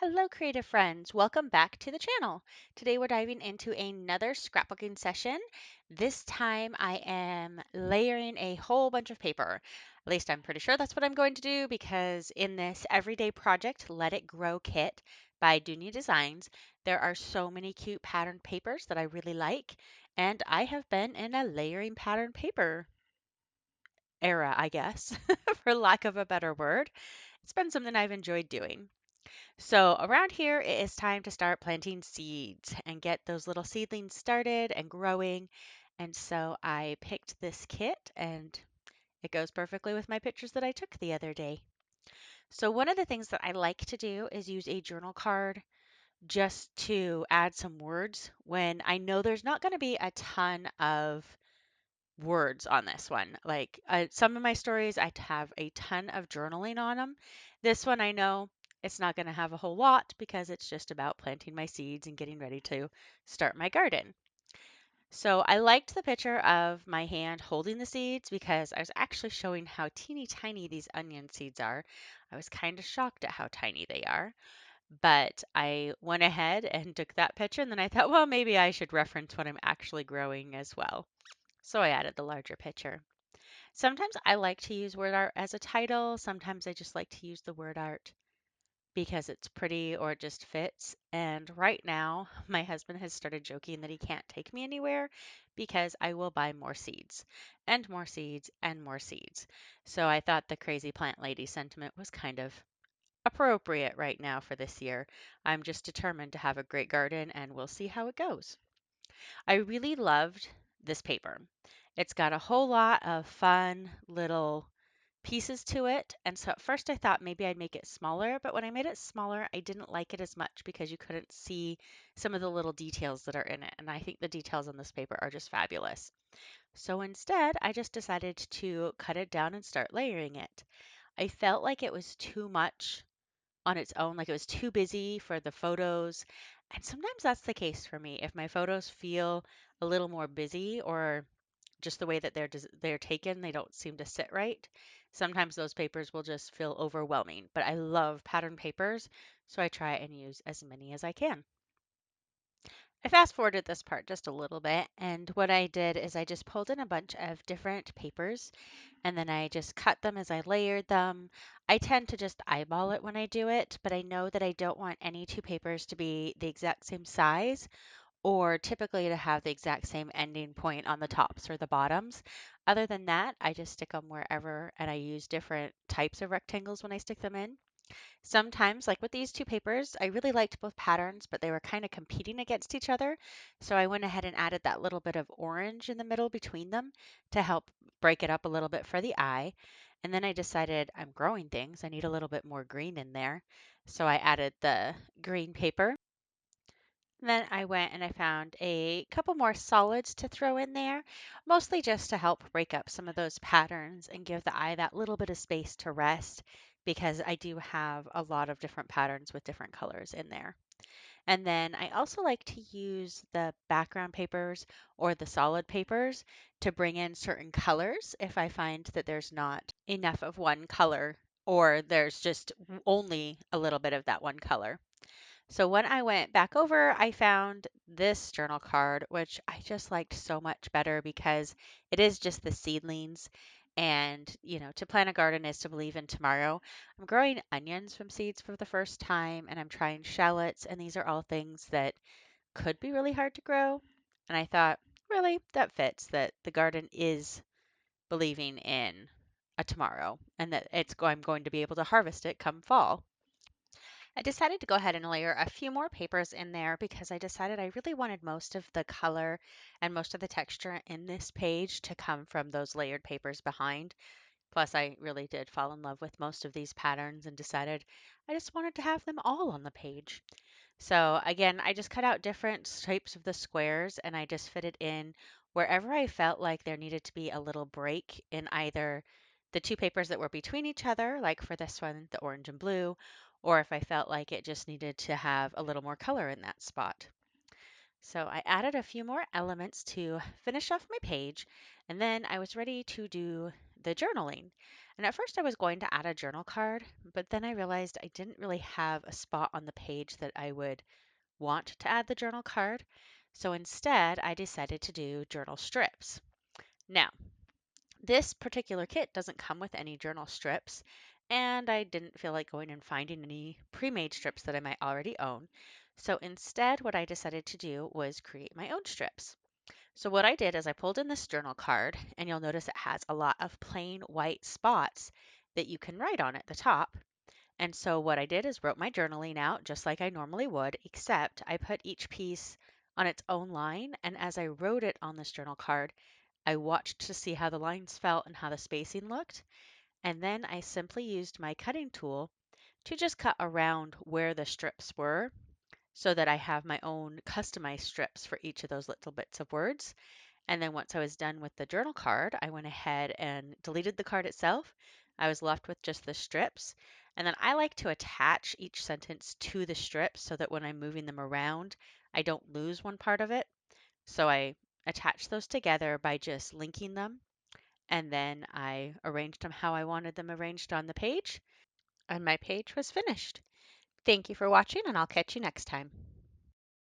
Hello, creative friends. Welcome back to the channel. Today we're diving into another scrapbooking session. This time I am layering a whole bunch of paper. At least I'm pretty sure that's what I'm going to do because in this everyday project, Let It Grow kit by Dunya Designs, there are so many cute patterned papers that I really like. And I have been in a layering patterned paper era, I guess, for lack of a better word. It's been something I've enjoyed doing. So around here, it is time to start planting seeds and get those little seedlings started and growing. And so I picked this kit and it goes perfectly with my pictures that I took the other day. So one of the things that I like to do is use a journal card just to add some words when I know there's not going to be a ton of words on this one. Like some of my stories, I have a ton of journaling on them. This one, I know it's not going to have a whole lot because it's just about planting my seeds and getting ready to start my garden. So I liked the picture of my hand holding the seeds because I was actually showing how teeny tiny these onion seeds are. I was kind of shocked at how tiny they are, but I went ahead and took that picture and then I thought, well, maybe I should reference what I'm actually growing as well. So I added the larger picture. Sometimes I like to use word art as a title. Sometimes I just like to use the word art because it's pretty or it just fits. And right now, my husband has started joking that he can't take me anywhere because I will buy more seeds and more seeds and more seeds. So I thought the crazy plant lady sentiment was kind of appropriate right now for this year. I'm just determined to have a great garden and we'll see how it goes. I really loved this paper. It's got a whole lot of fun little pieces to it. And so at first I thought maybe I'd make it smaller, but when I made it smaller, I didn't like it as much because you couldn't see some of the little details that are in it. And I think the details on this paper are just fabulous. So instead, I just decided to cut it down and start layering it. I felt like it was too much on its own, like it was too busy for the photos. And sometimes that's the case for me. If my photos feel a little more busy or just the way that they're taken, they don't seem to sit right. Sometimes those papers will just feel overwhelming, but I love pattern papers, so I try and use as many as I can. I fast forwarded this part just a little bit, and what I did is I just pulled in a bunch of different papers and then I just cut them as I layered them. I tend to just eyeball it when I do it, but I know that I don't want any two papers to be the exact same size or typically to have the exact same ending point on the tops or the bottoms. Other than that, I just stick them wherever and I use different types of rectangles when I stick them in. Sometimes, like with these two papers, I really liked both patterns, but they were kind of competing against each other. So I went ahead and added that little bit of orange in the middle between them to help break it up a little bit for the eye. And then I decided I'm growing things. I need a little bit more green in there. So I added the green paper. Then I went and I found a couple more solids to throw in there, mostly just to help break up some of those patterns and give the eye that little bit of space to rest because I do have a lot of different patterns with different colors in there. And then I also like to use the background papers or the solid papers to bring in certain colors if I find that there's not enough of one color or there's just only a little bit of that one color. So when I went back over, I found this journal card, which I just liked so much better because it is just the seedlings. And, to plant a garden is to believe in tomorrow. I'm growing onions from seeds for the first time, and I'm trying shallots, and these are all things that could be really hard to grow. And I thought, really, that fits that the garden is believing in a tomorrow and that I'm going to be able to harvest it come fall. I decided to go ahead and layer a few more papers in there because I decided I really wanted most of the color and most of the texture in this page to come from those layered papers behind. Plus, I really did fall in love with most of these patterns and decided I just wanted to have them all on the page. So again, I just cut out different shapes of the squares and I just fit it in wherever I felt like there needed to be a little break in either the two papers that were between each other, like for this one, the orange and blue, or if I felt like it just needed to have a little more color in that spot. So I added a few more elements to finish off my page, and then I was ready to do the journaling. And at first I was going to add a journal card, but then I realized I didn't really have a spot on the page that I would want to add the journal card. So instead, I decided to do journal strips. Now, this particular kit doesn't come with any journal strips, and I didn't feel like going and finding any pre-made strips that I might already own. So instead, what I decided to do was create my own strips. So what I did is I pulled in this journal card, and you'll notice it has a lot of plain white spots that you can write on at the top. And so what I did is wrote my journaling out just like I normally would, except I put each piece on its own line. And as I wrote it on this journal card, I watched to see how the lines felt and how the spacing looked. And then I simply used my cutting tool to just cut around where the strips were so that I have my own customized strips for each of those little bits of words. And then once I was done with the journal card, I went ahead and deleted the card itself. I was left with just the strips. And then I like to attach each sentence to the strips so that when I'm moving them around, I don't lose one part of it. So I attached those together by just linking them, and then I arranged them how I wanted them arranged on the page, and my page was finished. Thank you for watching, and I'll catch you next time.